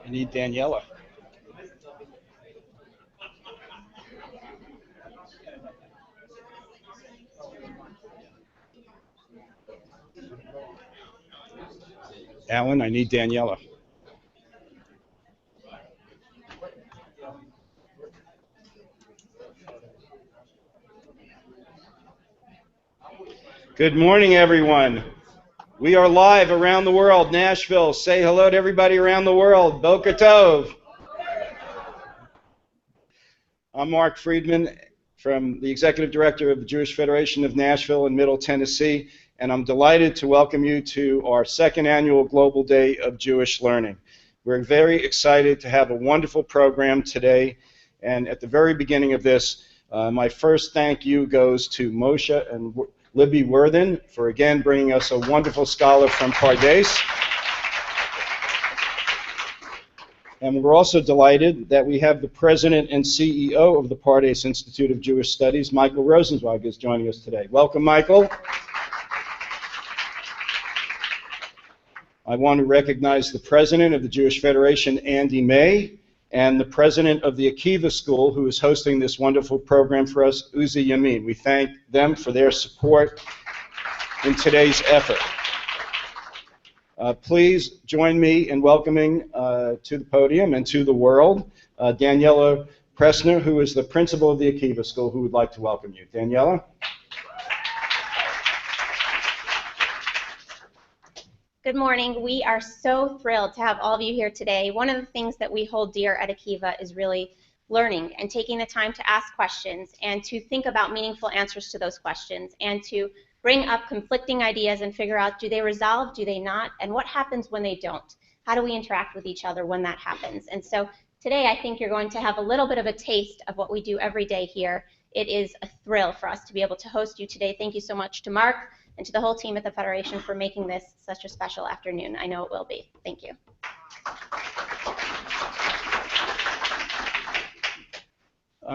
I need Daniela. Alan, I need Daniela. Good morning, everyone. We are live around the world. Nashville, say hello to everybody around the world. Boker Tov. I'm Mark Friedman, from the Executive Director of the Jewish Federation of Nashville and Middle Tennessee, and I'm delighted to welcome you to our second annual Global Day of Jewish Learning. We're very excited to have a wonderful program today, and at the very beginning of this, my first thank you goes to Moshe and Libby Worthen for again bringing us a wonderful scholar from Pardes. And we're also delighted that we have the president and CEO of the Pardes Institute of Jewish Studies, Michael Rosenzweig, is joining us today. Welcome, Michael. I want to recognize the president of the Jewish Federation, Andy May, and the president of the Akiva School, who is hosting this wonderful program for us, Uzi Yamin. We thank them for their support in today's effort. Please join me in welcoming to the podium and to the world Daniela Pressner, who is the principal of the Akiva School, who would like to welcome you. Daniela? Good morning. We are so thrilled to have all of you here today. One of the things that we hold dear at Akiva is really learning and taking the time to ask questions and to think about meaningful answers to those questions and to bring up conflicting ideas and figure out, do they resolve, do they not, and what happens when they don't? How do we interact with each other when that happens? And so today I think you're going to have a little bit of a taste of what we do every day here. It is a thrill for us to be able to host you today. Thank you so much to Mark and to the whole team at the Federation for making this such a special afternoon. I know it will be. Thank you.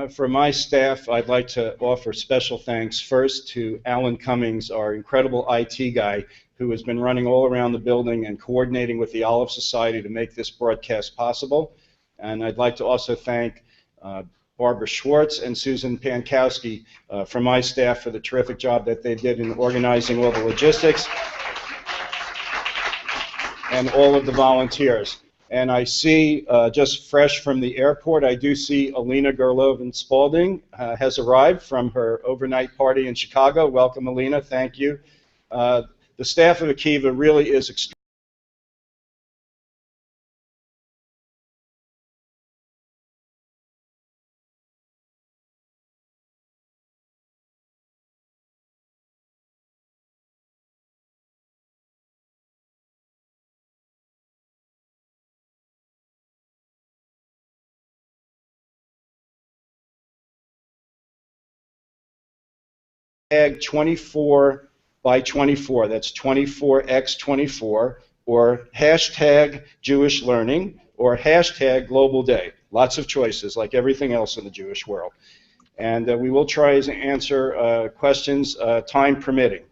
For my staff, I'd like to offer special thanks first to Alan Cummings, our incredible IT guy, who has been running all around the building and coordinating with the Olive Society to make this broadcast possible. And I'd like to also thank Barbara Schwartz and Susan Pankowski from my staff for the terrific job that they did in organizing all the logistics and all of the volunteers. And I see, just fresh from the airport, I do see Alina Gerlovin-Spalding has arrived from her overnight party in Chicago. Welcome, Alina. Thank you. The staff of Akiva really is extremely hashtag 24 by 24, that's 24x24, or hashtag Jewish Learning, or hashtag Global Day. Lots of choices, like everything else in the Jewish world. And we will try to answer questions, time permitting.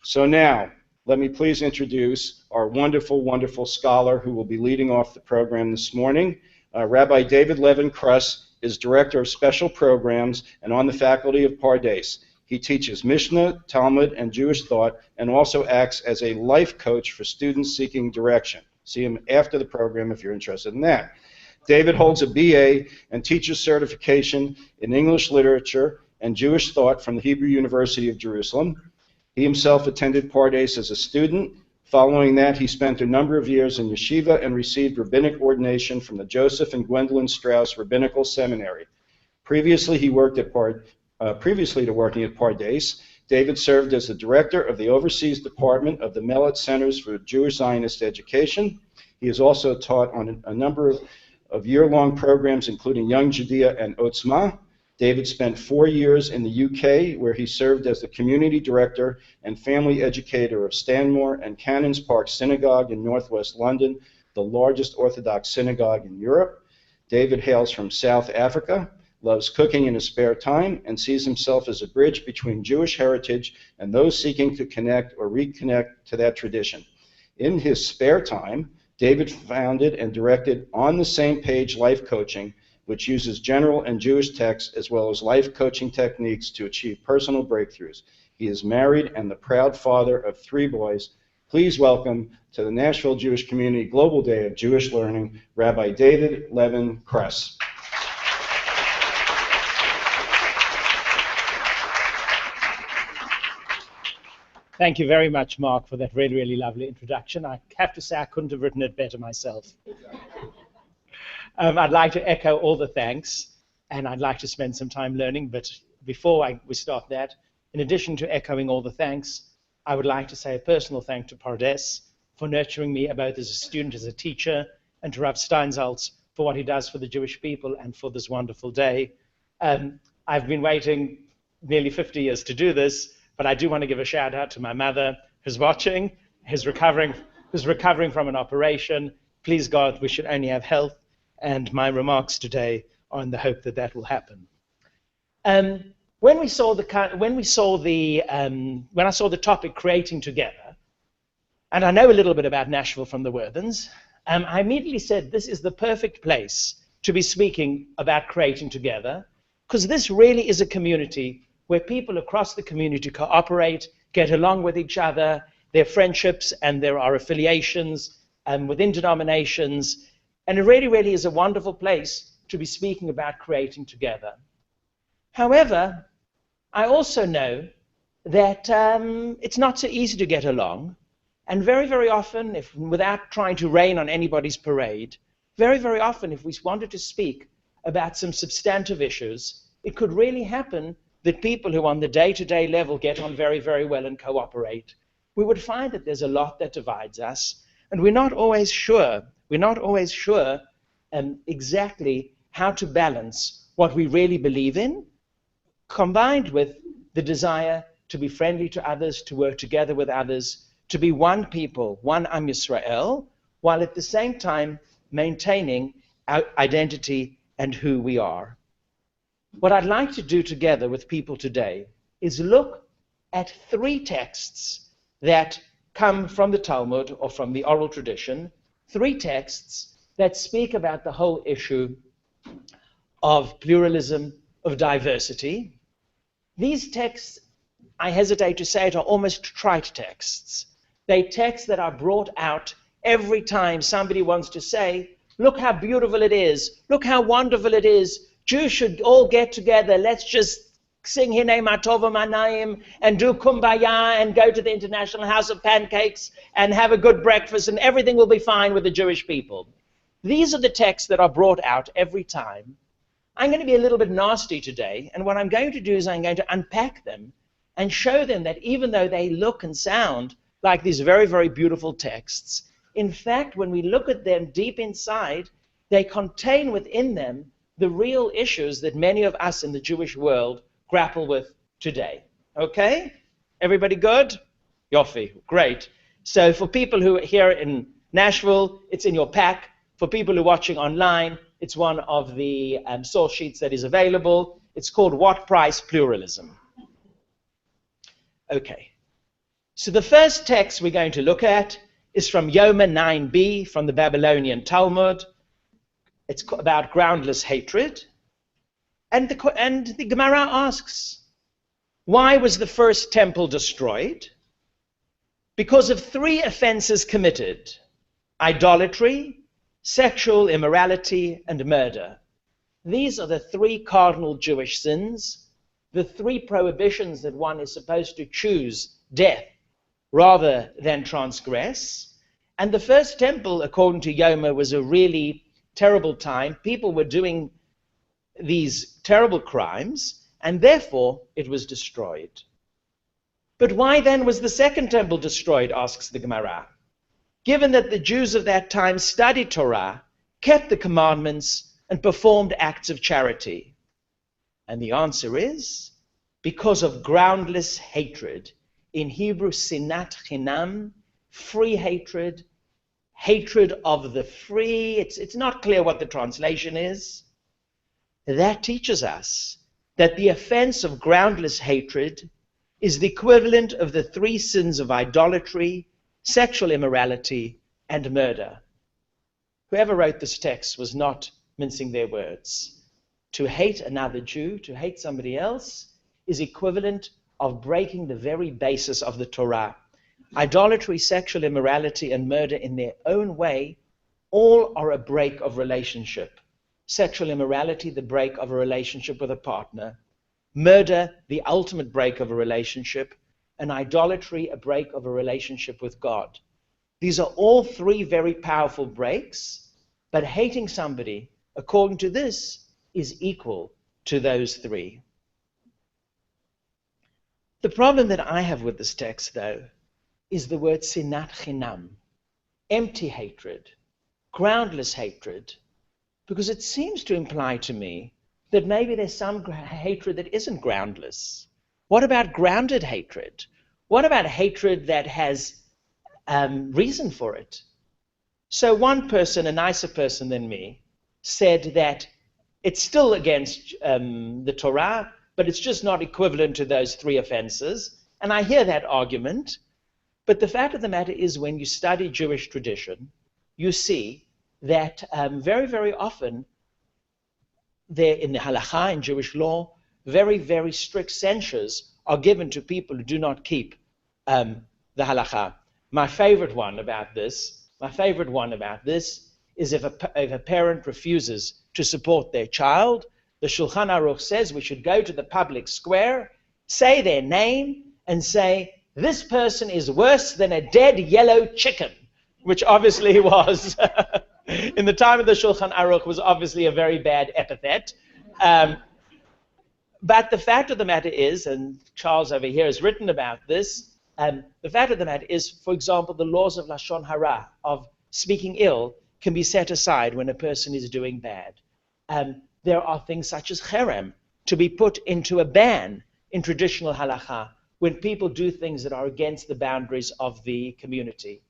So now, let me please introduce our wonderful, wonderful scholar who will be leading off the program this morning. Rabbi David Levin-Kruss is Director of Special Programs and on the faculty of Pardes. He teaches Mishnah, Talmud, and Jewish thought, and also acts as a life coach for students seeking direction. See him after the program if you're interested in that. David holds a BA and teacher's certification in English literature and Jewish thought from the Hebrew University of Jerusalem. He himself attended Pardes as a student. Following that, he spent a number of years in yeshiva and received rabbinic ordination from the Joseph and Gwendolyn Strauss Rabbinical Seminary. Previously, he worked at Previously to working at Pardes, David served as the director of the Overseas Department of the Mellet Centers for Jewish Zionist Education. He has also taught on a number of year-long programs, including Young Judea and Otzma. David spent 4 years in the UK, where he served as the community director and family educator of Stanmore and Cannons Park Synagogue in northwest London, the largest Orthodox synagogue in Europe. David hails from South Africa, loves cooking in his spare time, and sees himself as a bridge between Jewish heritage and those seeking to connect or reconnect to that tradition. In his spare time, David founded and directed On the Same Page Life Coaching, which uses general and Jewish texts as well as life coaching techniques to achieve personal breakthroughs. He is married and the proud father of 3 boys. Please welcome to the Nashville Jewish Community Global Day of Jewish Learning, Rabbi David Levin-Kruss. Thank you very much, Mark, for that really, really lovely introduction. I have to say I couldn't have written it better myself. I'd like to echo all the thanks, and I'd like to spend some time learning. But before we start that, in addition to echoing all the thanks, I would like to say a personal thank to Pardes for nurturing me both as a student, as a teacher, and to Rav Steinsaltz for what he does for the Jewish people and for this wonderful day. I've been waiting nearly 50 years to do this, but I do want to give a shout out to my mother who's watching, who's recovering from an operation. Please God, we should only have health. And my remarks today are in the hope that that will happen. When I saw the topic creating together, and I know a little bit about Nashville from the Worthens, I immediately said this is the perfect place to be speaking about creating together, because this really is a community where people across the community cooperate, get along with each other, there are friendships and there are affiliations within denominations, and it really, really is a wonderful place to be speaking about creating together. However, I also know that it's not so easy to get along, and very, very often, without trying to rain on anybody's parade, very, very often if we wanted to speak about some substantive issues, it could really happen that people who on the day-to-day level get on very, very well and cooperate, we would find that there's a lot that divides us, and we're not always sure exactly how to balance what we really believe in, combined with the desire to be friendly to others, to work together with others, to be one people, one Am Yisrael, while at the same time maintaining our identity and who we are. What I'd like to do together with people today is look at 3 texts that come from the Talmud or from the oral tradition, 3 texts that speak about the whole issue of pluralism, of diversity. These texts, I hesitate to say it, are almost trite texts. They're texts that are brought out every time somebody wants to say, look how beautiful it is, look how wonderful it is, Jews should all get together. Let's just sing Hinei Ma Tova Manayim and do Kumbaya and go to the International House of Pancakes and have a good breakfast and everything will be fine with the Jewish people. These are the texts that are brought out every time. I'm going to be a little bit nasty today, and what I'm going to do is I'm going to unpack them and show them that even though they look and sound like these very, very beautiful texts, in fact, when we look at them deep inside, they contain within them the real issues that many of us in the Jewish world grapple with today. Okay? Everybody good? Yofi, great. So for people who are here in Nashville, it's in your pack. For people who are watching online, it's one of the source sheets that is available. It's called What Price Pluralism? Okay. So the first text we're going to look at is from Yoma 9b from the Babylonian Talmud. It's about groundless hatred. And the Gemara asks, why was the first temple destroyed? Because of 3 offenses committed: idolatry, sexual immorality, and murder. These are the 3 cardinal Jewish sins, the 3 prohibitions that one is supposed to choose death rather than transgress. And the first temple, according to Yoma, was a really terrible time. People were doing these terrible crimes, and therefore it was destroyed. But why then was the second temple destroyed, asks the Gemara, given that the Jews of that time studied Torah, kept the commandments, and performed acts of charity? And the answer is, because of groundless hatred. In Hebrew, sinat chinam, free hatred, hatred of the free. It's not clear what the translation is. That teaches us that the offense of groundless hatred is the equivalent of the three sins of idolatry, sexual immorality, and murder. Whoever wrote this text was not mincing their words. To hate another Jew, to hate somebody else, is equivalent of breaking the very basis of the Torah. Idolatry, sexual immorality, and murder in their own way, all are a break of relationship. Sexual immorality, the break of a relationship with a partner. Murder, the ultimate break of a relationship. And idolatry, a break of a relationship with God. These are all three very powerful breaks, but hating somebody, according to this, is equal to those three. The problem that I have with this text, though, is the word sinat chinam, empty hatred, groundless hatred, because it seems to imply to me that maybe there's some hatred that isn't groundless. What about grounded hatred? What about hatred that has reason for it? So one person, a nicer person than me, said that it's still against the Torah, but it's just not equivalent to those three offenses. And I hear that argument. But the fact of the matter is, when you study Jewish tradition, you see that very, very often there in the halakha, in Jewish law, very, very strict censures are given to people who do not keep the halakha. My favorite one about this is if a parent refuses to support their child, the Shulchan Aruch says we should go to the public square, say their name, and say, this person is worse than a dead yellow chicken, which obviously was, in the time of the Shulchan Aruch, was obviously a very bad epithet. But the fact of the matter is, and Charles over here has written about this, the fact of the matter is, for example, the laws of Lashon Hara, of speaking ill, can be set aside when a person is doing bad. There are things such as cherem, to be put into a ban in traditional halakha, when people do things that are against the boundaries of the community.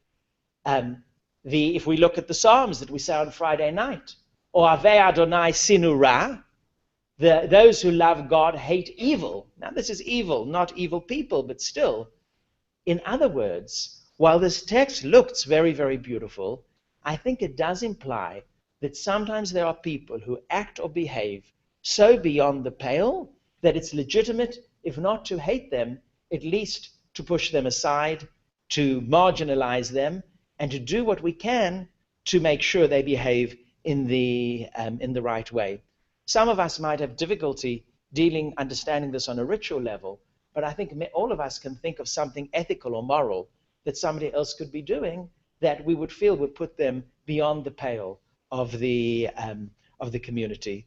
If we look at the Psalms that we say on Friday night, Ohavei Adonai sinu ra, those who love God hate evil. Now this is evil, not evil people, but still. In other words, while this text looks very, very beautiful, I think it does imply that sometimes there are people who act or behave so beyond the pale that it's legitimate, if not to hate them, at least to push them aside, to marginalize them, and to do what we can to make sure they behave in the right way. Some of us might have difficulty understanding this on a ritual level, but I think all of us can think of something ethical or moral that somebody else could be doing that we would feel would put them beyond the pale of the community.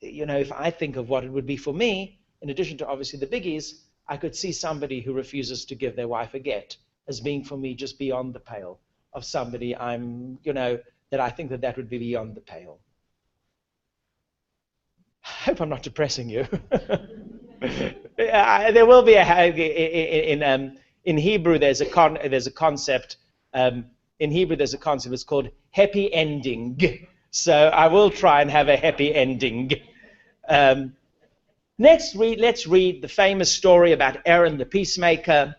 If I think of what it would be for me, in addition to obviously the biggies, I could see somebody who refuses to give their wife a get as being for me just beyond the pale of somebody that I think that would be beyond the pale. I hope I'm not depressing you. There will be in Hebrew. There's a concept. In Hebrew, there's a concept. It's called happy ending. So I will try and have a happy ending. Let's read the famous story about Aaron the Peacemaker.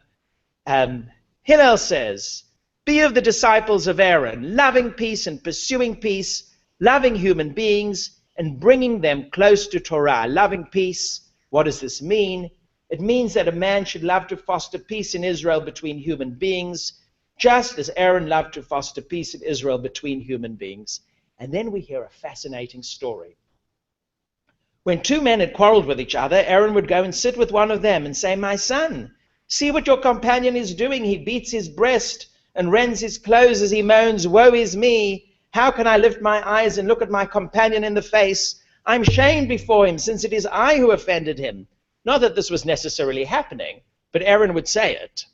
Hillel says, "Be of the disciples of Aaron, loving peace and pursuing peace, loving human beings and bringing them close to Torah." Loving peace, what does this mean? It means that a man should love to foster peace in Israel between human beings, just as Aaron loved to foster peace in Israel between human beings. And then we hear a fascinating story. When two men had quarreled with each other, Aaron would go and sit with one of them and say, "My son, see what your companion is doing. He beats his breast and rends his clothes as he moans, 'Woe is me! How can I lift my eyes and look at my companion in the face? I'm shamed before him, since it is I who offended him.'" Not that this was necessarily happening, but Aaron would say it.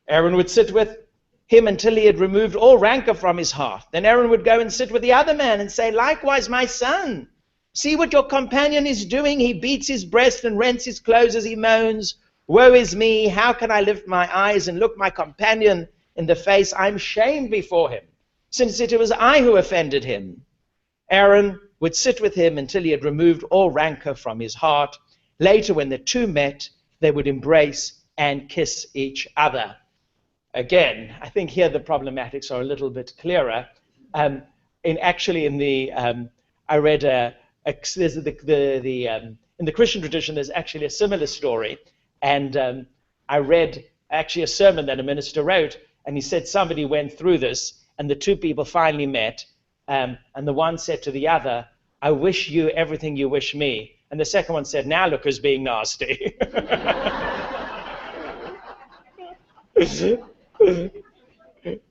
Aaron would sit with him until he had removed all rancor from his heart. Then Aaron would go and sit with the other man and say, "Likewise, my son, see what your companion is doing. He beats his breast and rents his clothes as he moans, 'Woe is me! How can I lift my eyes and look my companion in the face, I'm shamed before him, since it was I who offended him. Aaron would sit with him until he had removed all rancor from his heart. Later, when the two met, they would embrace and kiss each other. Again, I think here the problematics are a little bit clearer. I read in the Christian tradition, there's actually a similar story, and I read actually a sermon that a minister wrote, and he said somebody went through this, and the two people finally met, and the one said to the other, I wish you everything you wish me. And the second one said, now look who's being nasty.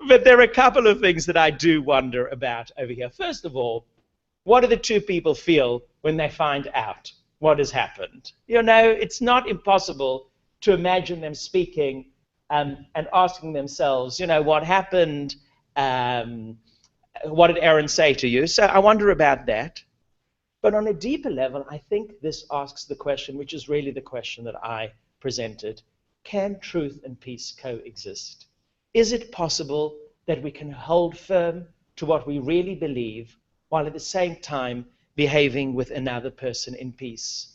But there are a couple of things that I do wonder about over here. First of all, what do the two people feel when they find out what has happened? You know, it's not impossible to imagine them speaking and asking themselves, you know, what happened? What did Aaron say to you? So I wonder about that. But on a deeper level, I think this asks the question, which is really the question that I presented. Can truth and peace coexist? Is it possible that we can hold firm to what we really believe while at the same time behaving with another person in peace?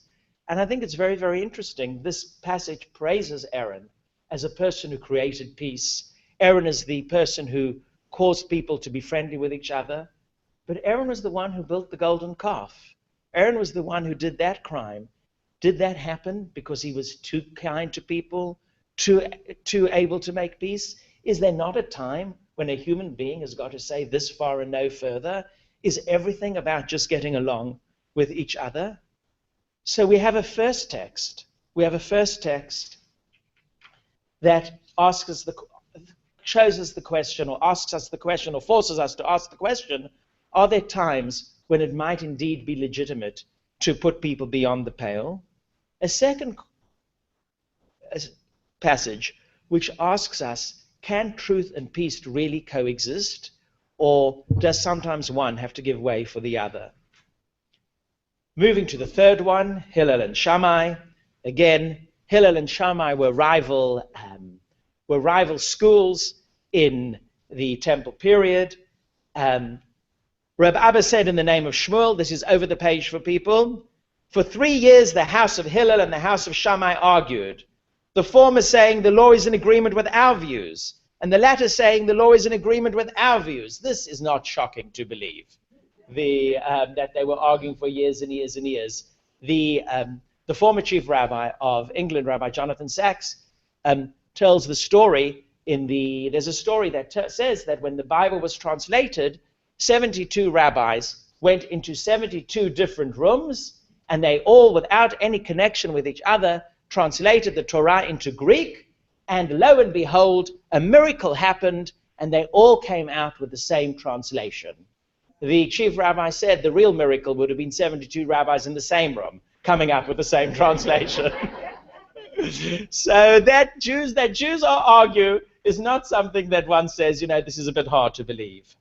And I think it's very, very interesting. This passage praises Aaron as a person who created peace. Aaron is the person who caused people to be friendly with each other. But Aaron was the one who built the golden calf. Aaron was the one who did that crime. Did that happen because he was too kind to people, too able to make peace? Is there not a time when a human being has got to say this far and no further? Is everything about just getting along with each other? So we have a first text. We have a first text that shows us the question, or asks us the question, or forces us to ask the question, are there times when it might indeed be legitimate to put people beyond the pale? A second passage which asks us, can truth and peace really coexist, or does sometimes one have to give way for the other? Moving to the third one, Hillel and Shammai. Again, Hillel and Shammai were rival schools in the temple period. Rabbi Abba said in the name of Shmuel, this is over the page for people, for 3 years the house of Hillel and the house of Shammai argued, the former saying the law is in agreement with our views, and the latter saying the law is in agreement with our views. This is not shocking to believe, that they were arguing for years and years and years. The former chief rabbi of England, Rabbi Jonathan Sacks, tells the story there's a story that says that when the Bible was translated, 72 rabbis went into 72 different rooms, and they all, without any connection with each other, translated the Torah into Greek, and lo and behold, a miracle happened, and they all came out with the same translation. The chief rabbi said the real miracle would have been 72 rabbis in the same room coming up with the same translation. So that Jews argue is not something that one says, you know, this is a bit hard to believe.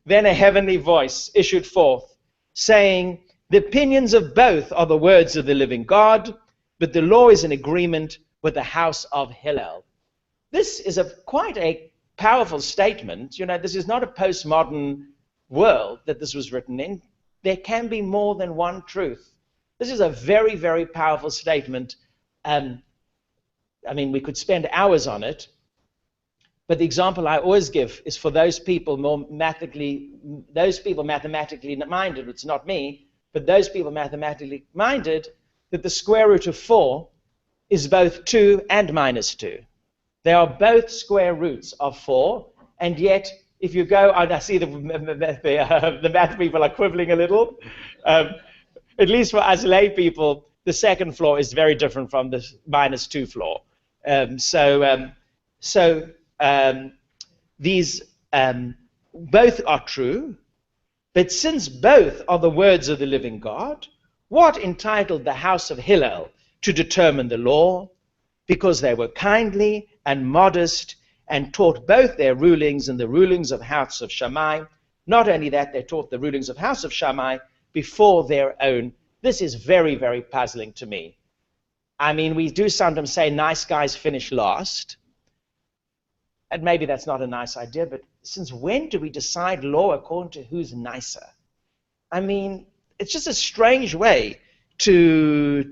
Then a heavenly voice issued forth, saying, the opinions of both are the words of the living God, but the law is in agreement with the house of Hillel. This is quite a powerful statement. You know, this is not a postmodern world that this was written in. There can be more than one truth. This is a very, very powerful statement. I mean, we could spend hours on it, but the example I always give is for those people mathematically minded. It's not me, but those people mathematically minded, that the square root of 4 is both 2 and minus 2. They are both square roots of 4, and yet if you go, and I see the math people are quibbling a little, at least for us lay people, the second floor is very different from the minus 2 floor. These both are true, but since both are the words of the living God, what entitled the house of Hillel to determine the law? Because they were kindly and modest and taught both their rulings and the rulings of house of Shammai. Not only that, they taught the rulings of house of Shammai before their own. This is very, very puzzling to me. I mean, we do sometimes say nice guys finish last. and maybe that's not a nice idea, but since when do we decide law according to who's nicer? I mean, it's just a strange way to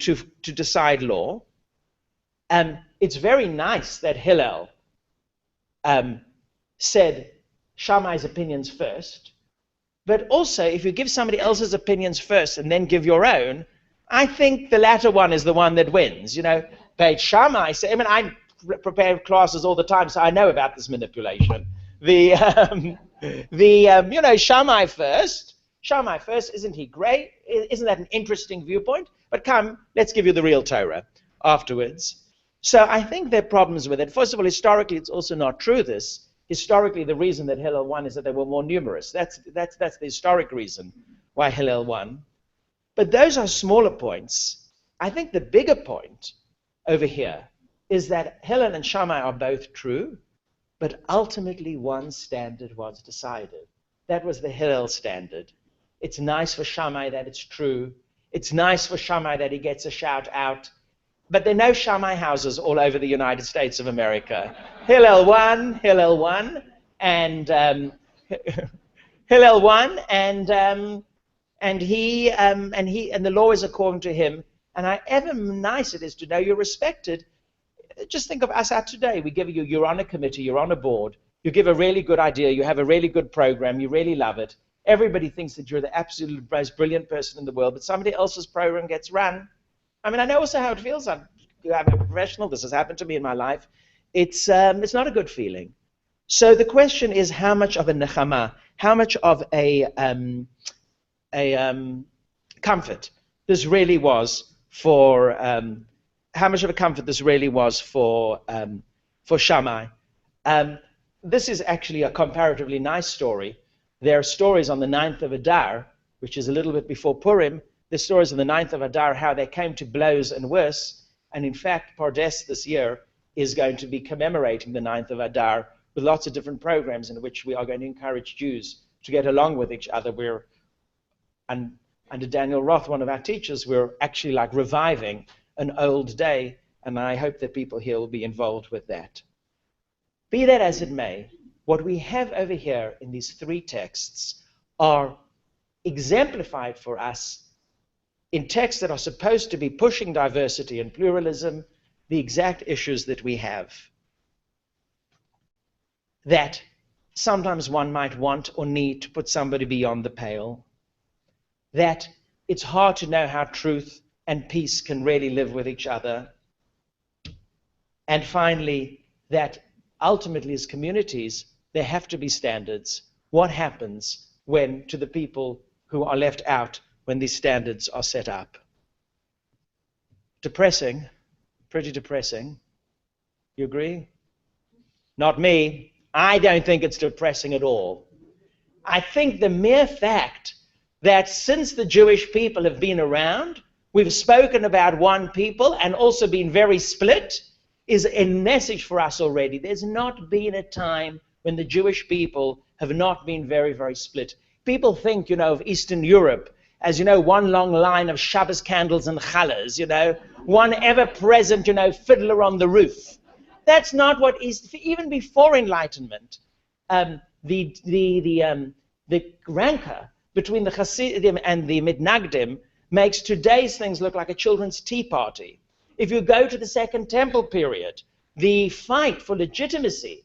decide law. It's very nice that Hillel said Shammai's opinions first, but also if you give somebody else's opinions first and then give your own, I think the latter one is the one that wins. You know, Beit Shammai said, I mean, I prepare classes all the time, so I know about this manipulation. You know, Shammai first, isn't he great? Isn't that an interesting viewpoint? But come, let's give you the real Torah afterwards. So I think there are problems with it. First of all, historically, it's also not true, this. Historically, the reason that Hillel won is that they were more numerous. That's the historic reason why Hillel won. But those are smaller points. I think the bigger point over here is that Hillel and Shammai are both true, but ultimately one standard was decided. That was the Hillel standard. It's nice for Shammai that it's true. It's nice for Shammai that he gets a shout out. But there are no Shammai houses all over the United States of America. Hillel won, and Hillel won, and the law is according to him. And however nice it is to know you're respected, just think of us out today. We give you, you're on a committee, you're on a board, you give a really good idea, you have a really good program, you really love it. Everybody thinks that you're the absolute most brilliant person in the world, but somebody else's program gets run. I mean, I know also how it feels. I'm a professional. This has happened to me in my life. It's not a good feeling. So the question is, how much of a nechama, how much of a comfort this really was for Shammai. This is actually a comparatively nice story. There are stories on the 9th of Adar, which is a little bit before Purim. The stories on the 9th of Adar, how they came to blows and worse. And in fact, Pardes this year is going to be commemorating the 9th of Adar with lots of different programs in which we are going to encourage Jews to get along with each other. Under Daniel Roth, one of our teachers, we're actually like reviving an old day, and I hope that people here will be involved with that. Be that as it may, what we have over here in these three texts are exemplified for us in texts that are supposed to be pushing diversity and pluralism, the exact issues that we have. That sometimes one might want or need to put somebody beyond the pale. That it's hard to know how truth and peace can really live with each other. And finally, that ultimately as communities, there have to be standards. What happens when, to the people who are left out, when these standards are set up? Depressing, pretty depressing. You agree? Not me. I don't think it's depressing at all. I think the mere fact that since the Jewish people have been around, we've spoken about one people and also been very split, is a message for us already. There's not been a time when the Jewish people have not been very, very split. People think, of Eastern Europe as, one long line of Shabbos candles and challahs, one ever-present, fiddler on the roof. That's not what is, even before Enlightenment, the rancor between the Hasidim and the Mitnagdim makes today's things look like a children's tea party. If you go to the Second Temple period, the fight for legitimacy,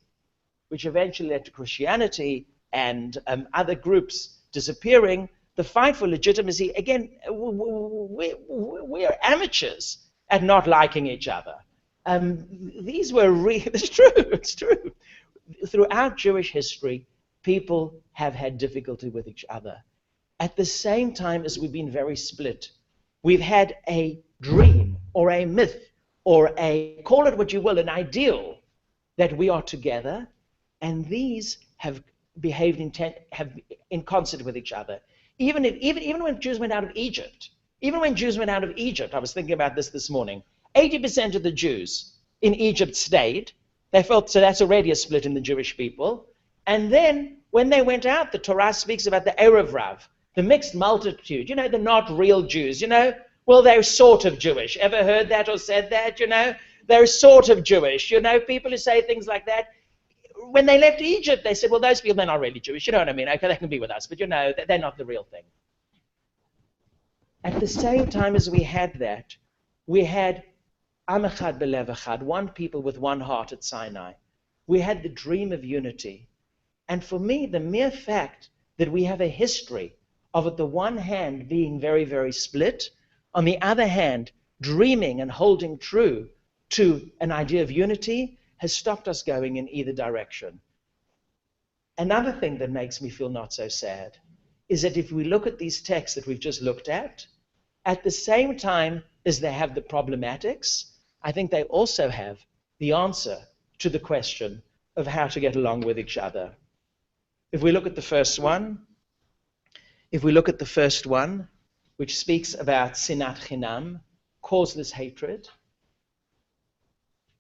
which eventually led to Christianity and other groups disappearing, the fight for legitimacy, again, we are amateurs at not liking each other. These were it's true. Throughout Jewish history, people have had difficulty with each other. At the same time as we've been very split, we've had a dream or a myth or call it what you will, an ideal that we are together, and these have behaved in concert with each other. Even when Jews went out of Egypt, I was thinking about this morning, 80% of the Jews in Egypt stayed. They felt, so that's already a split in the Jewish people. And then when they went out, the Torah speaks about the Erev Rav, the mixed multitude. They're not real Jews, Well, they're sort of Jewish. Ever heard that or said that, They're sort of Jewish, People who say things like that. when they left Egypt, they said, well, those people, they're not really Jewish. You know what I mean? Okay, they can be with us, but they're not the real thing. At the same time as we had that, we had Am Echad B'Lev Echad, one people with one heart at Sinai. We had the dream of unity. And for me, the mere fact that we have a history of, at the one hand, being very, very split, on the other hand, dreaming and holding true to an idea of unity, has stopped us going in either direction. Another thing that makes me feel not so sad is that if we look at these texts that we've just looked at the same time as they have the problematics, I think they also have the answer to the question of how to get along with each other. If we look at the first one, which speaks about sinat chinam, causeless hatred,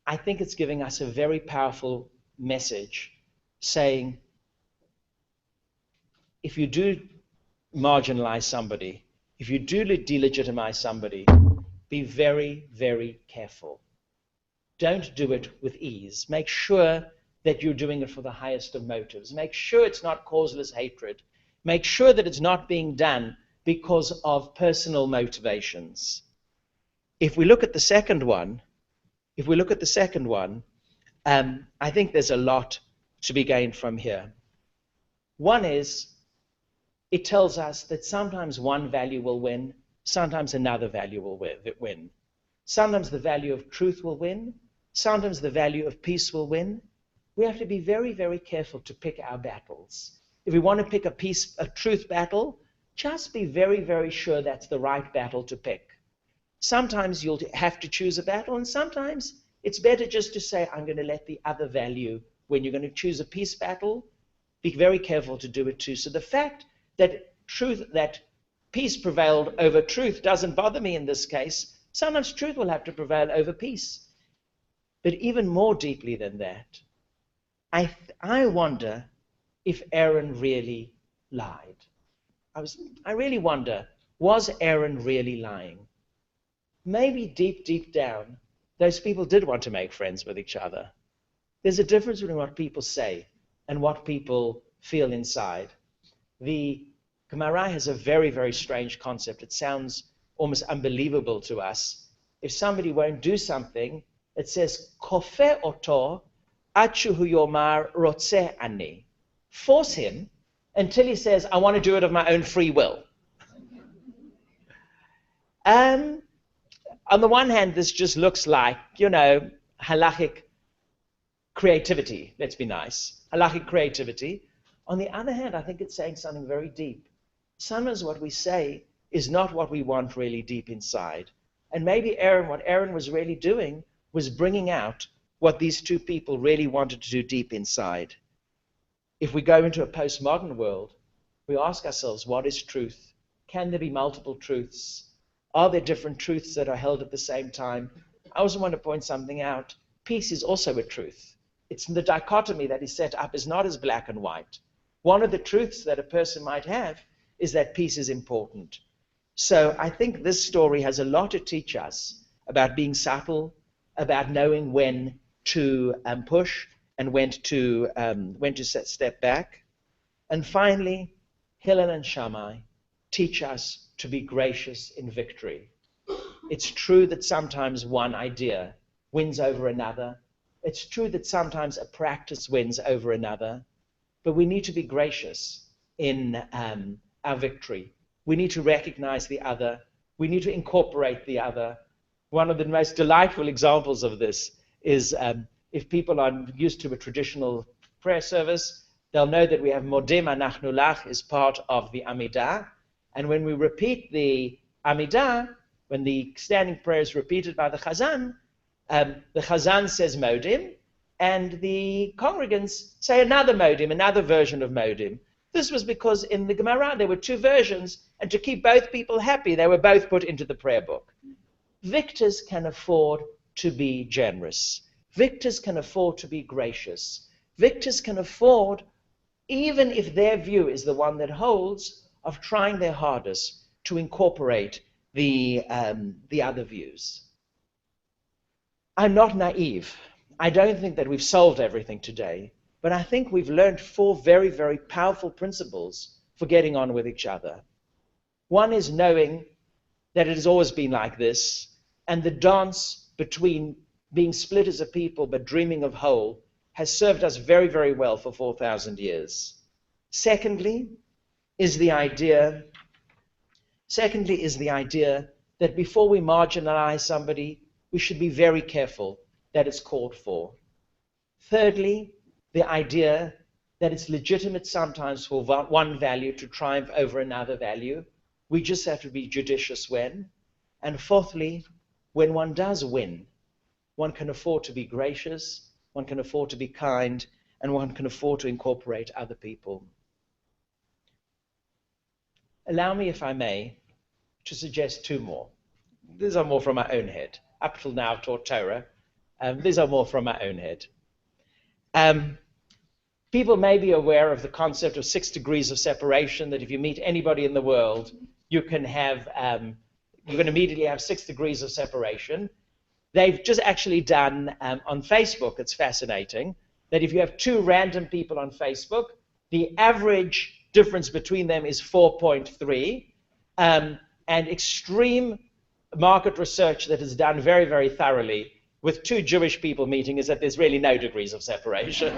I think it's giving us a very powerful message saying, if you do marginalize somebody, if you do delegitimize somebody, be very, very careful. Don't do it with ease. Make sure that you're doing it for the highest of motives. Make sure it's not causeless hatred. Make sure that it's not being done because of personal motivations. If we look at the second one, I think there's a lot to be gained from here. One is, it tells us that sometimes one value will win, sometimes another value will win. Sometimes the value of truth will win, sometimes the value of peace will win. We have to be very, very careful to pick our battles. If we want to pick a truth battle, just be very, very sure that's the right battle to pick. Sometimes you'll have to choose a battle, and sometimes it's better just to say, I'm going to let the other value, when you're going to choose a peace battle, be very careful to do it too. So the fact that peace prevailed over truth doesn't bother me in this case. Sometimes truth will have to prevail over peace. But even more deeply than that, I wonder if Aaron really lied. I really wonder, was Aaron really lying? Maybe deep, deep down, those people did want to make friends with each other. There's a difference between what people say and what people feel inside. The Gemara has a very, very strange concept. It sounds almost unbelievable to us. If somebody won't do something, it says, Kofe oto achu hu yomar rotze ani. Force him until he says, I want to do it of my own free will. On the one hand, this just looks like, halachic creativity. Let's be nice. Halachic creativity. On the other hand, I think it's saying something very deep. Sometimes what we say is not what we want really deep inside. And maybe what Aaron was really doing was bringing out what these two people really wanted to do deep inside. If we go into a postmodern world, we ask ourselves, what is truth? Can there be multiple truths? Are there different truths that are held at the same time? I also want to point something out. Peace is also a truth. It's the dichotomy that is set up is not as black and white. One of the truths that a person might have is that peace is important. So I think this story has a lot to teach us about being subtle, about knowing when to push and when to step back. And finally, Hillel and Shammai teach us to be gracious in victory. It's true that sometimes one idea wins over another. It's true that sometimes a practice wins over another. But we need to be gracious in our victory. We need to recognize the other. We need to incorporate the other. One of the most delightful examples of this is if people are used to a traditional prayer service, they'll know that we have Modem Anachnu Lach is part of the Amidah. And when we repeat the Amidah, when the standing prayer is repeated by the Chazan says Modim, and the congregants say another Modim, another version of Modim. This was because in the Gemara there were two versions, and to keep both people happy, they were both put into the prayer book. Victors can afford to be generous. Victors can afford to be gracious. Victors can afford, even if their view is the one that holds, of trying their hardest to incorporate the other views. I'm not naive. I don't think that we've solved everything today. But I think we've learned 4 very, very powerful principles for getting on with each other. One is knowing that it has always been like this, and the dance between being split as a people but dreaming of whole has served us very, very well for 4,000 years. Secondly is the idea that before we marginalize somebody, we should be very careful that it's called for. Thirdly, the idea that it's legitimate sometimes for one value to triumph over another value. We just have to be judicious when. And fourthly, when one does win, one can afford to be gracious, one can afford to be kind, and one can afford to incorporate other people. Allow me, if I may, to suggest 2 more. These are more from my own head. Up till now, I've taught Torah. These are more from my own head. People may be aware of the concept of 6 degrees of separation, that if you meet anybody in the world, you can immediately have 6 degrees of separation. They've just actually done on Facebook, it's fascinating, that if you have 2 random people on Facebook, the average difference between them is 4.3. And extreme market research that is done very, very thoroughly with 2 Jewish people meeting is that there's really no degrees of separation.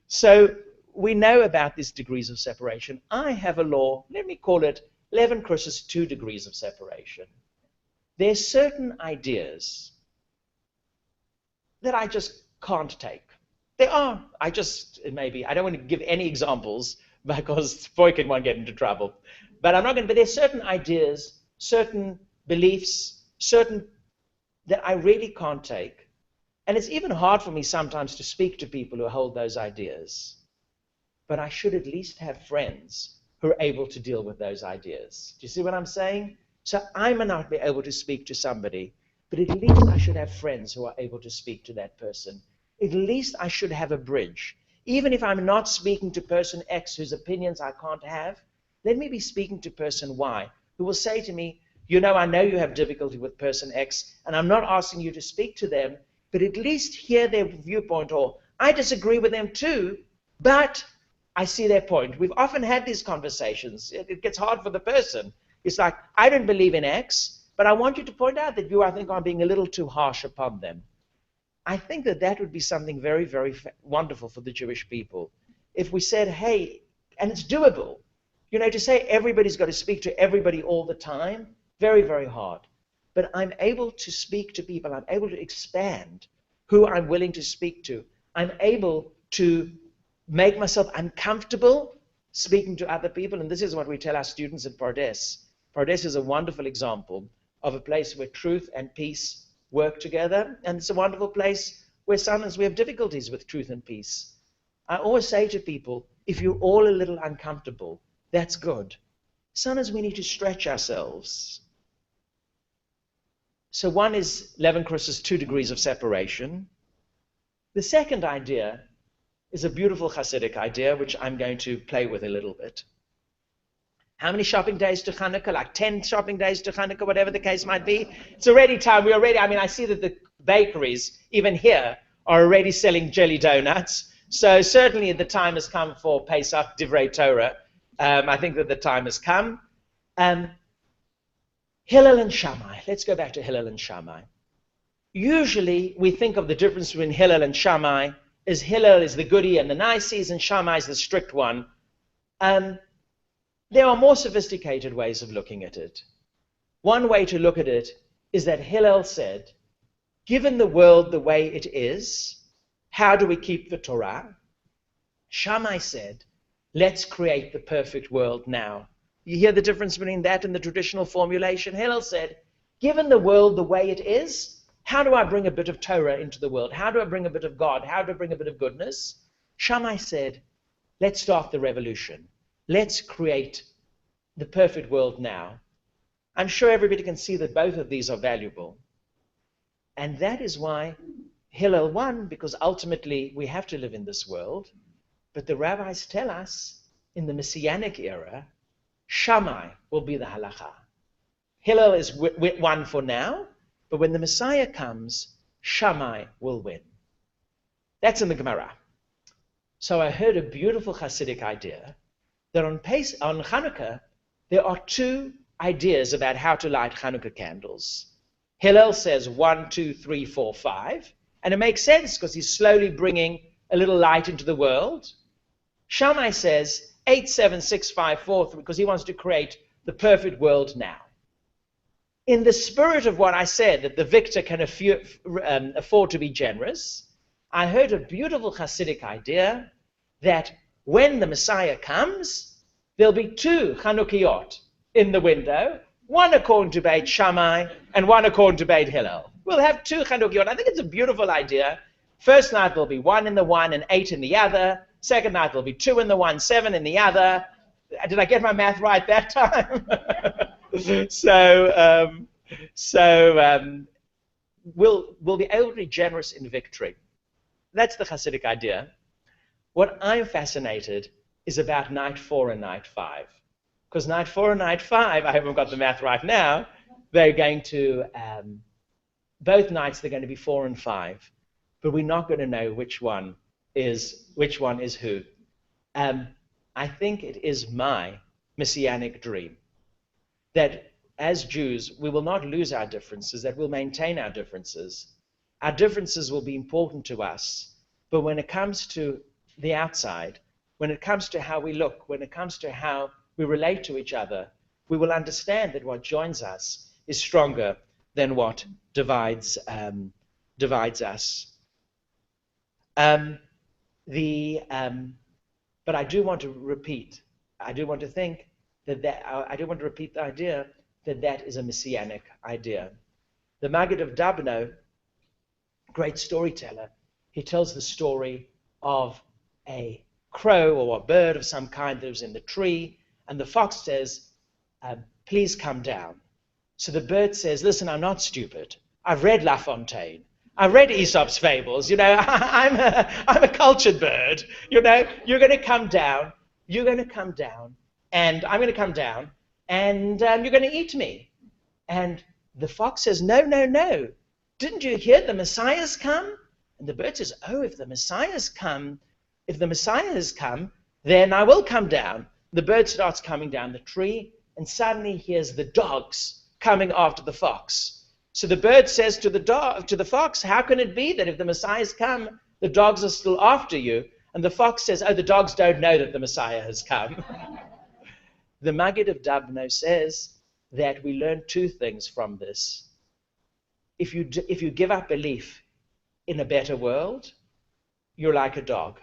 So we know about these degrees of separation. I have a law, let me call it Levin-Kruss's 2 degrees of separation. There's certain ideas that I just can't take. I don't want to give any examples because Boykin won't get into trouble. But there's certain ideas, certain beliefs, that I really can't take. And it's even hard for me sometimes to speak to people who hold those ideas. But I should at least have friends who are able to deal with those ideas. Do you see what I'm saying? So I may not be able to speak to somebody, but at least I should have friends who are able to speak to that person. At least I should have a bridge. Even if I'm not speaking to person X whose opinions I can't have, let me be speaking to person Y, who will say to me, I know you have difficulty with person X, and I'm not asking you to speak to them, but at least hear their viewpoint, or I disagree with them too, but I see their point. We've often had these conversations. It gets hard for the person. It's like, I don't believe in X, but I want you to point out that you, I think, are being a little too harsh upon them. I think that would be something very, very wonderful for the Jewish people. If we said, hey, and it's doable, to say everybody's got to speak to everybody all the time, very, very hard. But I'm able to speak to people. I'm able to expand who I'm willing to speak to. I'm able to make myself uncomfortable speaking to other people. And this is what we tell our students at Pardes. Pardes is a wonderful example of a place where truth and peace work together. And it's a wonderful place where sometimes we have difficulties with truth and peace. I always say to people, if you're all a little uncomfortable, that's good. Sometimes we need to stretch ourselves. So one is Levin-Kruss's 2 degrees of separation. The second idea is a beautiful Hasidic idea, which I'm going to play with a little bit. How many shopping days to Hanukkah? Like 10 shopping days to Hanukkah, whatever the case might be. It's already time. I see that the bakeries, even here, are already selling jelly donuts. So certainly the time has come for Pesach, Divrei Torah. I think that the time has come. Hillel and Shammai. Let's go back to Hillel and Shammai. Usually we think of the difference between Hillel and Shammai as Hillel is the goody and the niceys and Shammai is the strict one. There are more sophisticated ways of looking at it. One way to look at it is that Hillel said, given the world the way it is, how do we keep the Torah? Shammai said, let's create the perfect world now. You hear the difference between that and the traditional formulation? Hillel said, given the world the way it is, how do I bring a bit of Torah into the world? How do I bring a bit of God? How do I bring a bit of goodness? Shammai said, let's start the revolution. Let's create the perfect world now. I'm sure everybody can see that both of these are valuable. And that is why Hillel won, because ultimately we have to live in this world. But the rabbis tell us in the Messianic era, Shammai will be the halacha. Hillel is one for now, but when the Messiah comes, Shammai will win. That's in the Gemara. So I heard a beautiful Hasidic idea that on Hanukkah, there are two ideas about how to light Hanukkah candles. Hillel says 1, 2, 3, 4, 5, and it makes sense because he's slowly bringing a little light into the world. Shammai says 8, 7, 6, 5, 4, 3, because he wants to create the perfect world now. In the spirit of what I said, that the victor can afford to be generous, I heard a beautiful Hasidic idea that when the Messiah comes, there'll be two Chanukiot in the window, one according to Beit Shammai and one according to Beit Hillel. We'll have two Chanukiot. I think it's a beautiful idea. First night there'll be 1 in the one and 8 in the other. Second night there'll be 2 in the one, 7 in the other. Did I get my math right that time? We'll be able to be generous in victory. That's the Hasidic idea. What I'm fascinated is about night 4 and night 5. Because night 4 and night 5, I haven't got the math right now, they're going to, both nights they're going to be 4 and 5. But we're not going to know which one is who. I think it is my messianic dream that as Jews, we will not lose our differences, that we'll maintain our differences. Our differences will be important to us, but when it comes to the outside, when it comes to how we look, when it comes to how we relate to each other, we will understand that what joins us is stronger than what divides us. But I do want to repeat. I do want to think I do want to repeat the idea that is a messianic idea. The Maggid of Dabno, great storyteller, he tells the story of a crow or a bird of some kind that was in the tree, and the fox says, please come down. So the bird says, listen, I'm not stupid. I've read La Fontaine. I've read Aesop's fables. I'm a cultured bird. You're going to come down. You're going to come down, and I'm going to come down, and you're going to eat me. And the fox says, no, no, no. Didn't you hear the Messiah's come? And the bird says, oh, if the Messiah has come, then I will come down. The bird starts coming down the tree, and suddenly he hears the dogs coming after the fox. So the bird says to the fox, how can it be that if the Messiah has come, the dogs are still after you? And the fox says, oh, the dogs don't know that the Messiah has come. The Maggid of Dabno says that we learn two things from this. If you give up belief in a better world, you're like a dog.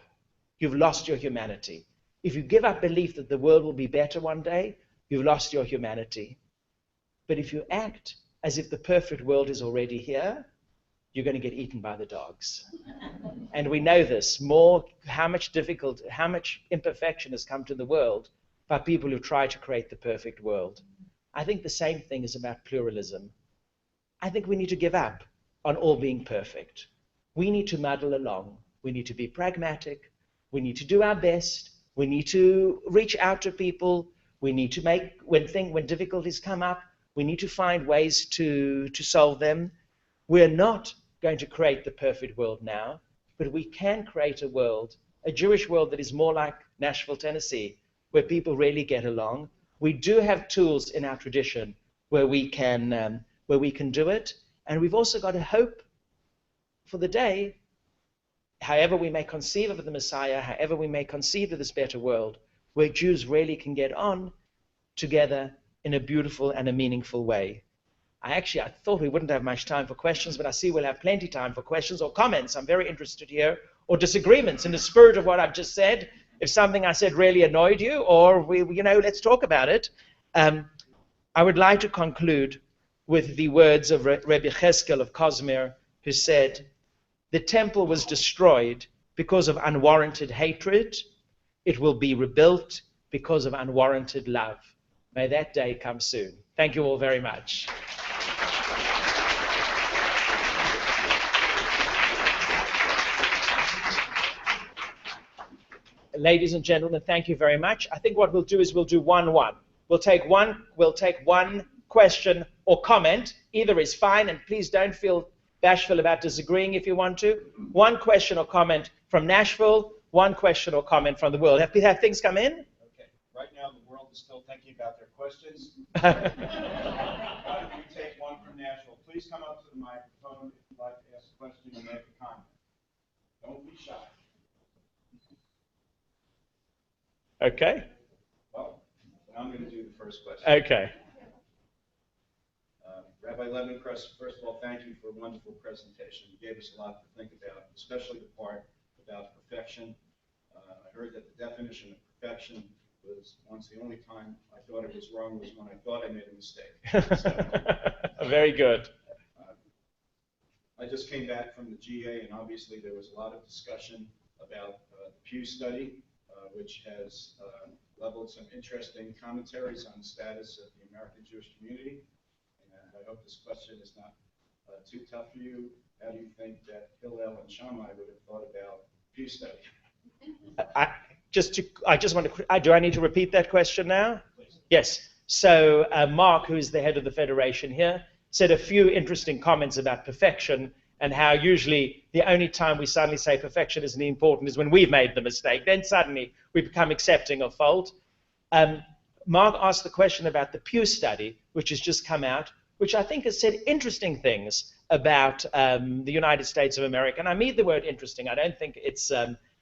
You've lost your humanity. If you give up belief that the world will be better one day, you've lost your humanity. But if you act as if the perfect world is already here, you're going to get eaten by the dogs. And we know this, how much imperfection has come to the world by people who try to create the perfect world. I think the same thing is about pluralism. I think we need to give up on all being perfect. We need to muddle along. We need to be pragmatic. We need to do our best. We need to reach out to people. We need to make, when difficulties come up, we need to find ways to solve them. We're not going to create the perfect world now, but we can create a world, a Jewish world that is more like Nashville, Tennessee, where people really get along. We do have tools in our tradition where we can do it, and we've also got a hope for the day, however we may conceive of the Messiah, however we may conceive of this better world, where Jews really can get on together in a beautiful and a meaningful way. I thought we wouldn't have much time for questions, but I see we'll have plenty time for questions or comments. I'm very interested here, or disagreements in the spirit of what I've just said. If something I said really annoyed you, or let's talk about it. I would like to conclude with the words of Rabbi Cheskel of Kazimir, who said, the temple was destroyed because of unwarranted hatred. It will be rebuilt because of unwarranted love. May that day come soon. Thank you all very much. Ladies and gentlemen, thank you very much. I think what we'll do is we'll do 1-1. We'll take one question or comment. Either is fine, and please don't feel bashful about disagreeing if you want to. One question or comment from Nashville, one question or comment from the world. Have things come in? Okay. Right now, the world is still thinking about their questions. Why don't you take one from Nashville? Please come up to the microphone if you'd like to ask a question or make a comment. Don't be shy. Okay. Well, I'm going to do the first question. Okay. Rabbi Levin-Kruss, first of all, thank you for a wonderful presentation. You gave us a lot to think about, especially the part about perfection. I heard that the definition of perfection was once the only time I thought it was wrong was when I thought I made a mistake. So, very good. I just came back from the GA, and obviously there was a lot of discussion about the Pew study, which has leveled some interesting commentaries on the status of the American Jewish community. And I hope this question is not too tough for you. How do you think that Hillel and Shammai would have thought about Pew study? I just want to. Do I need to repeat that question now? Please. Yes. So Mark, who's the head of the federation here, said a few interesting comments about perfection and how usually the only time we suddenly say perfection isn't important is when we've made the mistake. Then suddenly we become accepting of fault. Mark asked the question about the Pew study, which has just come out, which I think has said interesting things about the United States of America. And I mean the word interesting. I don't think it's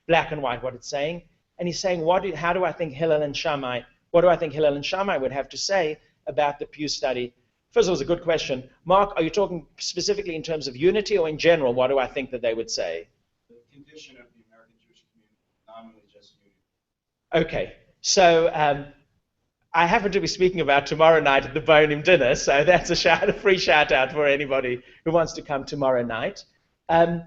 black and white what it's saying. And he's saying, how do I think Hillel and Shammai, what do I think Hillel and Shammai would have to say about the Pew study? First of all, it's a good question. Mark, are you talking specifically in terms of unity or in general? What do I think that they would say? The condition of the American Jewish community, nominally just unity. Okay. So I happen to be speaking about tomorrow night at the Bonim dinner, so that's a free shout out for anybody who wants to come tomorrow night. I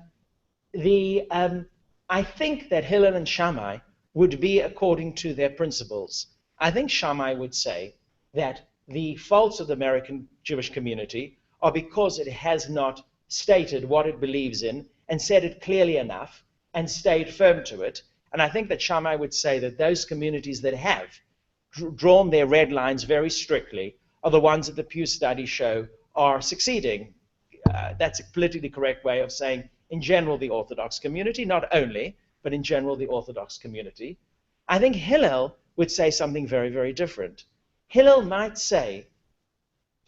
think that Hillel and Shammai would be according to their principles. I think Shammai would say that the faults of the American Jewish community are because it has not stated what it believes in and said it clearly enough and stayed firm to it. And I think that Shammai would say that those communities that have drawn their red lines very strictly are the ones that the Pew studies show are succeeding. That's a politically correct way of saying, in general, the Orthodox community, not only, but in general, the Orthodox community. I think Hillel would say something very, very different. Hillel might say,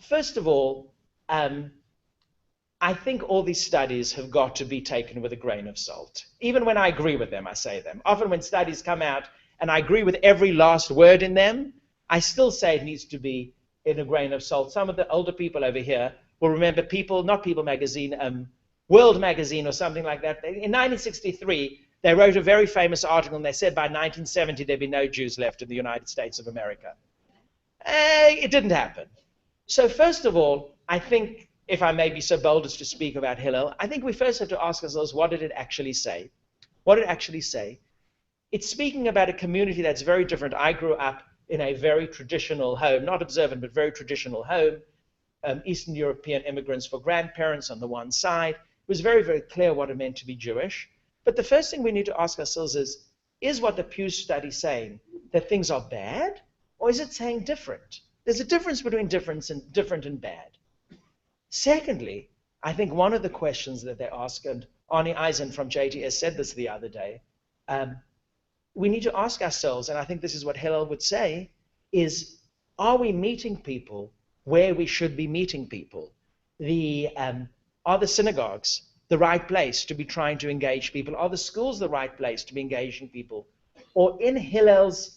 first of all, I think all these studies have got to be taken with a grain of salt. Even when I agree with them, I say them. Often when studies come out and I agree with every last word in them, I still say it needs to be in a grain of salt. Some of the older people over here will remember not People magazine, World magazine or something like that. In 1963, they wrote a very famous article and they said by 1970 there'd be no Jews left in the United States of America. It didn't happen. So first of all, I think, if I may be so bold as to speak about Hillel, I think we first have to ask ourselves, what did it actually say? What did it actually say? It's speaking about a community that's very different. I grew up in a very traditional home, not observant, but very traditional home. Eastern European immigrants for grandparents on the one side. It was very, very clear what it meant to be Jewish. But the first thing we need to ask ourselves is what the Pew study saying? That things are bad? Or is it saying different? There's a difference between different and bad. Secondly, I think one of the questions that they ask, and Arnie Eisen from JTS said this the other day, we need to ask ourselves, and I think this is what Hillel would say, is are we meeting people where we should be meeting people? Are the synagogues the right place to be trying to engage people? Are the schools the right place to be engaging people? Or in Hillel's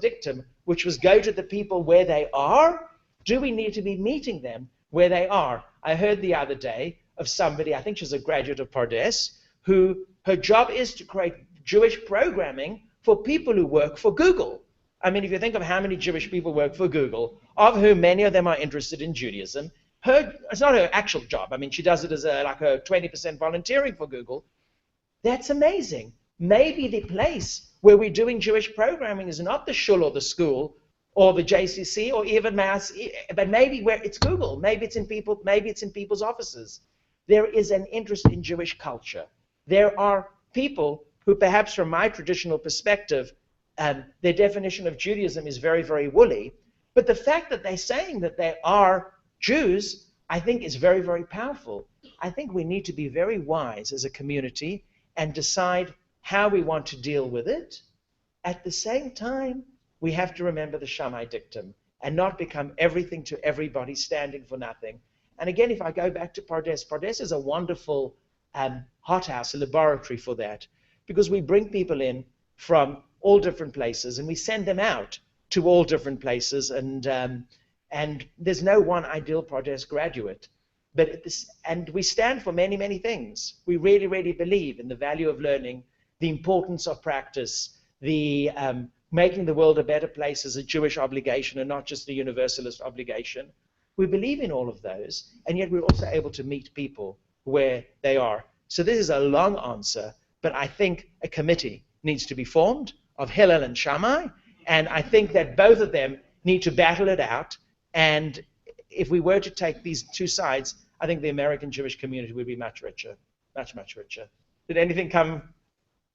dictum, which was go to the people where they are, do we need to be meeting them where they are? I heard the other day of somebody, I think she's a graduate of Pardes, who her job is to create Jewish programming for people who work for Google. I mean, if you think of how many Jewish people work for Google, of whom many of them are interested in Judaism, it's not her actual job. I mean, she does it as like a 20% volunteering for Google. That's amazing. Maybe the place where we're doing Jewish programming is not the shul or the school or the JCC or even Mass, but maybe where it's Google. Maybe it's in people's offices. There is an interest in Jewish culture. There are people who perhaps from my traditional perspective, their definition of Judaism is very, very woolly. But the fact that they're saying that they are Jews, I think is very, very powerful. I think we need to be very wise as a community and decide how we want to deal with it. At the same time, we have to remember the Shammai dictum and not become everything to everybody, standing for nothing. And again, if I go back to Pardes, Pardes is a wonderful hothouse, a laboratory for that, because we bring people in from all different places and we send them out to all different places, and there's no one ideal Pardes graduate. And we stand for many, many things. We really, really believe in the value of learning, the importance of practice, the making the world a better place as a Jewish obligation and not just a universalist obligation. We believe in all of those, and yet we're also able to meet people where they are. So this is a long answer, but I think a committee needs to be formed of Hillel and Shammai, and I think that both of them need to battle it out. And if we were to take these two sides, I think the American Jewish community would be much richer, much, much richer. Did anything come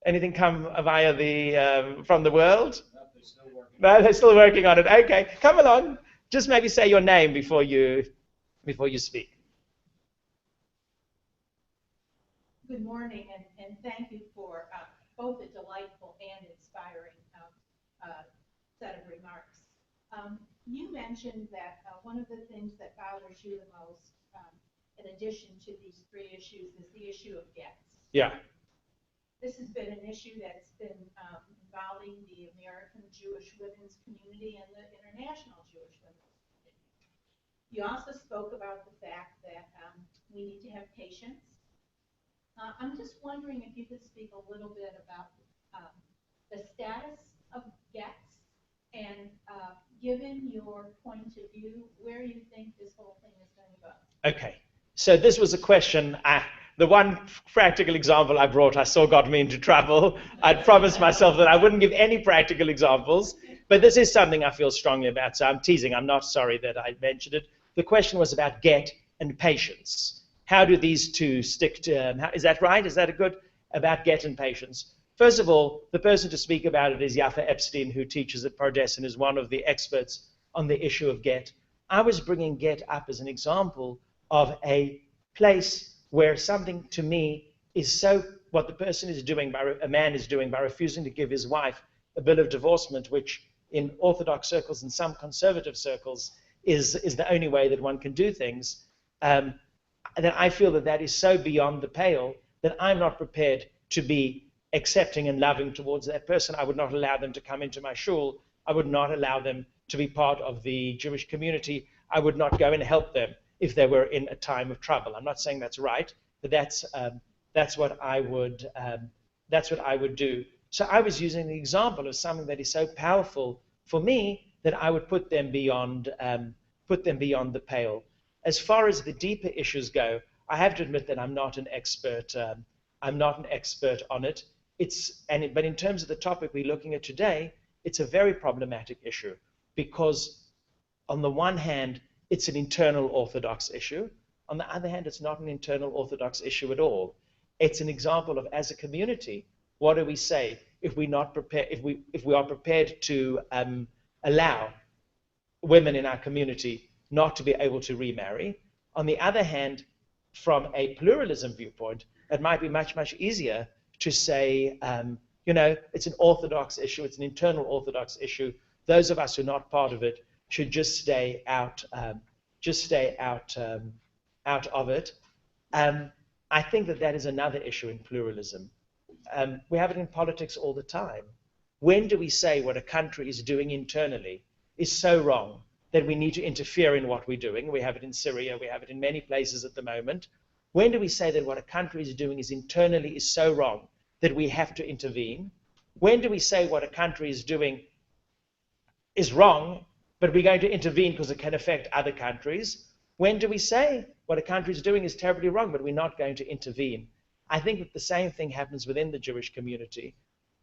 via the from the world? No, they're still working on it. Okay, come along. Just maybe say your name before you speak. Good morning, and thank you for both a delightful and inspiring set of remarks. You mentioned that one of the things that bothers you the most, in addition to these three issues, is the issue of gets. Yeah. This has been an issue that's been involving the American Jewish women's community and the international Jewish women's community. You also spoke about the fact that we need to have patience. I'm just wondering if you could speak a little bit about the status of gets and, given your point of view, where you think this whole thing is going to go. Okay. So this was a question. The one practical example I brought, I saw got me into trouble. I'd promised myself that I wouldn't give any practical examples, but this is something I feel strongly about, so I'm teasing. I'm not sorry that I mentioned it. The question was about get and patience. How do these two stick to, is that right? Is that a good, about get and patience? First of all, the person to speak about it is Yafa Epstein, who teaches at Pardes and is one of the experts on the issue of get. I was bringing get up as an example of a place where something to me is so, what the person is doing, a man is doing by refusing to give his wife a bill of divorcement, which in Orthodox circles and some conservative circles is the only way that one can do things, then I feel that that is so beyond the pale that I'm not prepared to be accepting and loving towards that person. I would not allow them to come into my shul. I would not allow them to be part of the Jewish community. I would not go and help them if they were in a time of trouble. I'm not saying that's right, but that's what I would do. So I was using the example of something that is so powerful for me that I would put them beyond the pale. As far as the deeper issues go, I have to admit that I'm not an expert. I'm not an expert on it. But in terms of the topic we're looking at today, it's a very problematic issue because, on the one hand, it's an internal Orthodox issue. On the other hand, it's not an internal Orthodox issue at all. It's an example of, as a community, what do we say if we're not prepared? If we are prepared to allow women in our community not to be able to remarry. On the other hand, from a pluralism viewpoint, it might be much, much easier to say, it's an Orthodox issue, it's an internal Orthodox issue. Those of us who are not part of it should just stay out of it. I think that is another issue in pluralism. We have it in politics all the time. When do we say what a country is doing internally is so wrong that we need to interfere in what we're doing? We have it in Syria, we have it in many places at the moment. When do we say that what a country is doing internally is so wrong that we have to intervene? When do we say what a country is doing is wrong, but we're going to intervene because it can affect other countries? When do we say what a country is doing is terribly wrong, but we're not going to intervene? I think that the same thing happens within the Jewish community.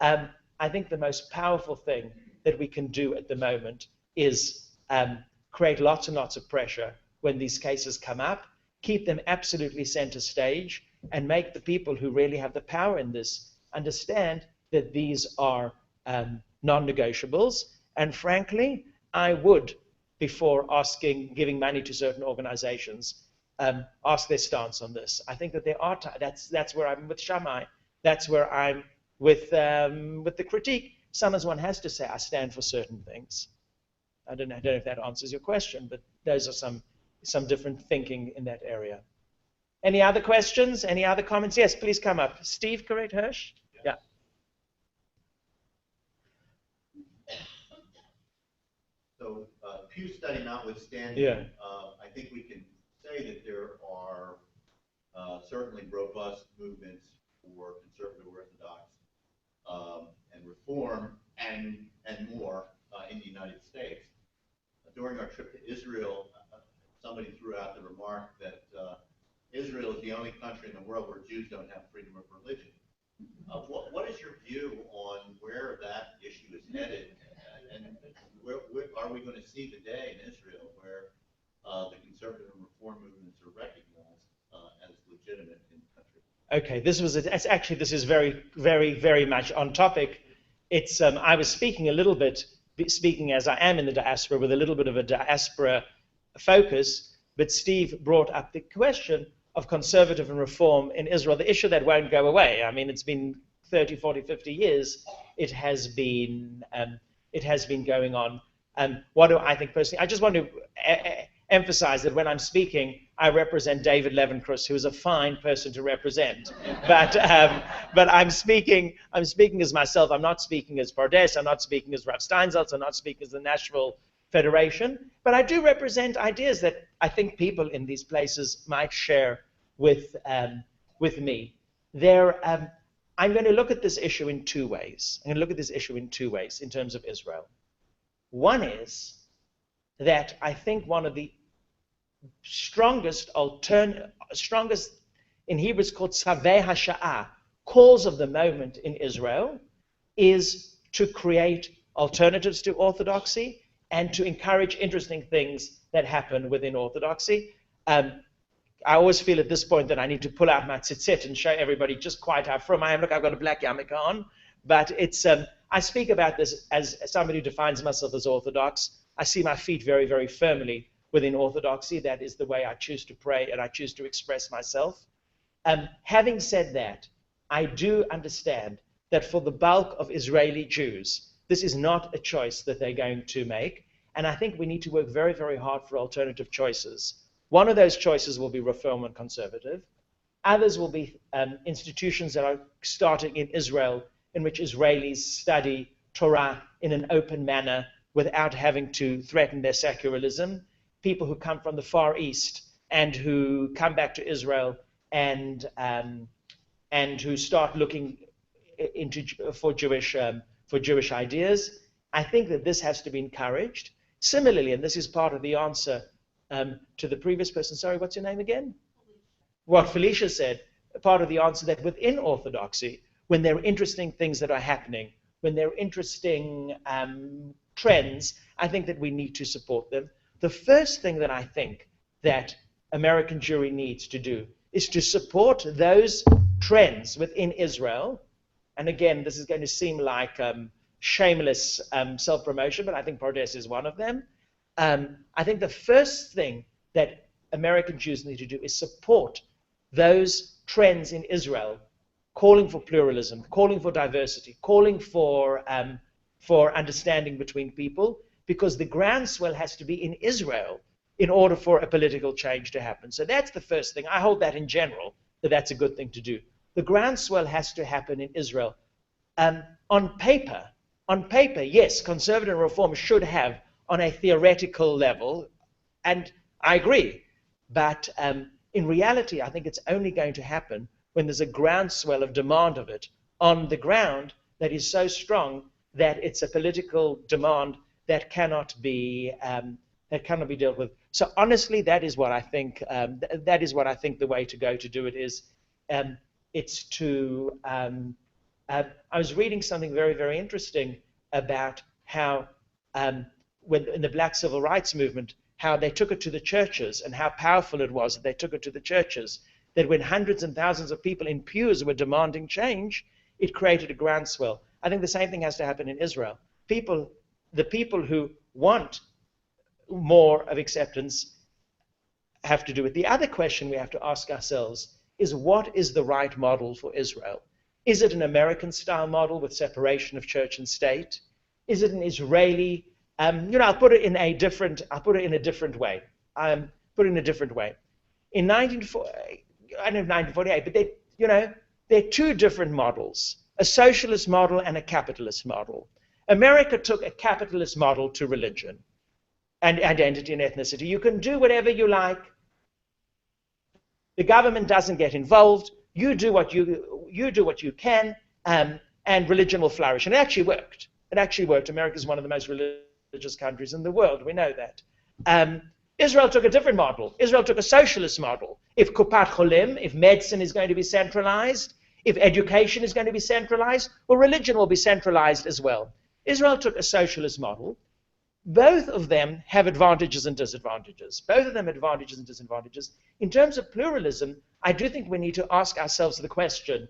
I think the most powerful thing that we can do at the moment is create lots and lots of pressure when these cases come up, keep them absolutely center stage, and make the people who really have the power in this understand that these are non-negotiables. And frankly, I would, before giving money to certain organizations, ask their stance on this. I think that there are that's where I'm with Shammai. That's where I'm with the critique. Sometimes one has to say, I stand for certain things. I don't know if that answers your question, but those are some different thinking in that area. Any other questions? Any other comments? Yes, please come up. Steve, correct, Hirsch? Yeah. So, Pew study notwithstanding, Yeah. I think we can say that there are certainly robust movements for conservative Orthodox and reform and more in the United States. During our trip to Israel, somebody threw out the remark that Israel is the only country in the world where Jews don't have freedom of religion. What is your view on where that issue is headed, and where are we going to see the day in Israel where the conservative and reform movements are recognized as legitimate in the country? Okay, this is very, very, very much on topic. It's I was speaking a little bit, speaking as I am in the diaspora, with a little bit of a diaspora focus, but Steve brought up the question of conservative and reform in Israel, the issue that won't go away. I mean, it's been 30, 40, 50 years. It has been going on. What do I think personally? I just want to emphasize that when I'm speaking, I represent David Levin-Kruss, who is a fine person to represent. But I'm speaking as myself. I'm not speaking as Pardes. I'm not speaking as Rav Steinsaltz. I'm not speaking as the Nashville Federation. But I do represent ideas that I think people in these places might share with me. I'm going to look at this issue in two ways. I'm going to look at this issue in two ways in terms of Israel. One is that I think one of the strongest, in Hebrew it's called Tzavei HaSha'ah, calls of the moment in Israel, is to create alternatives to orthodoxy and to encourage interesting things that happen within orthodoxy. I always feel at this point that I need to pull out my tzitzit and show everybody just quite how frum I am. Look, I've got a black yarmulke on. But I speak about this as somebody who defines myself as Orthodox. I see my feet very, very firmly within Orthodoxy. That is the way I choose to pray and I choose to express myself. Having said that, I do understand that for the bulk of Israeli Jews, this is not a choice that they're going to make. And I think we need to work very, very hard for alternative choices. One of those choices will be reform and conservative. Others will be institutions that are starting in Israel in which Israelis study Torah in an open manner without having to threaten their secularism. People who come from the Far East and who come back to Israel and who start looking for Jewish ideas. I think that this has to be encouraged. Similarly, and this is part of the answer to the previous person. Sorry, what's your name again? What Felicia said, part of the answer that within Orthodoxy, when there are interesting things that are happening, when there are interesting trends, I think that we need to support them. The first thing that I think that American Jewry needs to do is to support those trends within Israel. And again, this is going to seem like shameless self-promotion, but I think Pardes is one of them. I think the first thing that American Jews need to do is support those trends in Israel, calling for pluralism, calling for diversity, calling for understanding between people, because the groundswell has to be in Israel in order for a political change to happen. So that's the first thing. I hold that in general, that that's a good thing to do. The groundswell has to happen in Israel. On paper, yes, conservative reform should have on a theoretical level, and I agree. But in reality, I think it's only going to happen when there's a groundswell of demand of it on the ground that is so strong that it's a political demand that cannot be dealt with. So honestly, that is what I think. That is what I think the way to go to do it is. It's to. I was reading something very, very interesting about how, when in the Black Civil Rights Movement, how they took it to the churches and how powerful it was that they took it to the churches. That when hundreds and thousands of people in pews were demanding change, it created a groundswell. I think the same thing has to happen in Israel. The people who want more of acceptance have to do with. The other question we have to ask ourselves is, what is the right model for Israel? Is it an American-style model with separation of church and state? Is it an Israeli? I'll put it in a different way. In 1948, but there are two different models: a socialist model and a capitalist model. America took a capitalist model to religion and identity and ethnicity. You can do whatever you like. The government doesn't get involved. You do what you can, and religion will flourish. And it actually worked. America is one of the most religious countries in the world. We know that. Israel took a different model. Israel took a socialist model. If Kupat Cholim, if medicine is going to be centralized, if education is going to be centralized, well, religion will be centralized as well. Israel took a socialist model. Both of them have advantages and disadvantages. In terms of pluralism, I do think we need to ask ourselves the question: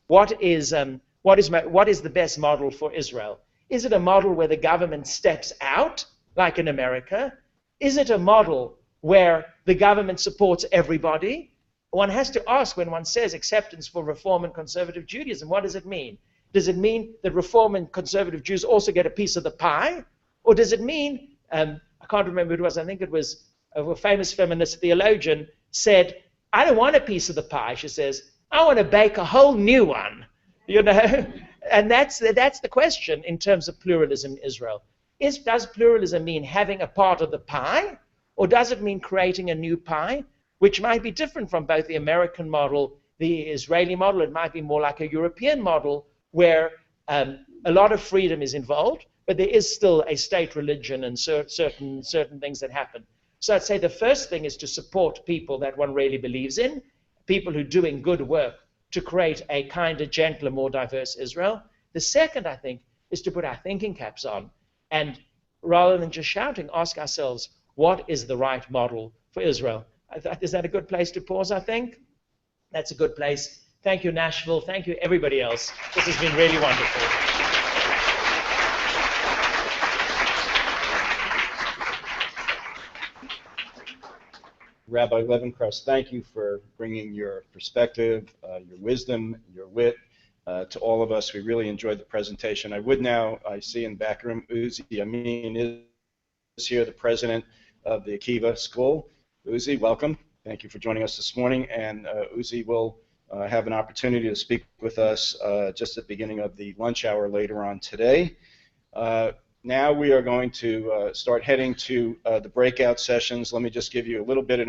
what is the best model for Israel? Is it a model where the government steps out, like in America? Is it a model where the government supports everybody? One has to ask, when one says acceptance for Reform and conservative Judaism, what does it mean? Does it mean that Reform and conservative Jews also get a piece of the pie? Or does it mean, I can't remember who it was, I think it was a famous feminist theologian said, I don't want a piece of the pie. She says, I want to bake a whole new one, And that's the question in terms of pluralism in Israel. Does pluralism mean having a part of the pie? Or does it mean creating a new pie, which might be different from both the American model, the Israeli model? It might be more like a European model where a lot of freedom is involved, but there is still a state religion and certain things that happen. So I'd say the first thing is to support people that one really believes in, people who are doing good work to create a kinder, gentler, more diverse Israel. The second, I think, is to put our thinking caps on and, rather than just shouting, ask ourselves, what is the right model for Israel? Is that a good place to pause, I think? That's a good place. Thank you, Nashville. Thank you, everybody else. This has been really wonderful. Rabbi Levin-Kruss, thank you for bringing your perspective, your wisdom, your wit to all of us. We really enjoyed the presentation. I see in the back room, Uzi Amin is here, the president of the Akiva School. Uzi, welcome. Thank you for joining us this morning. And Uzi will have an opportunity to speak with us just at the beginning of the lunch hour later on today. Now we are going to start heading to the breakout sessions. Let me just give you a little bit of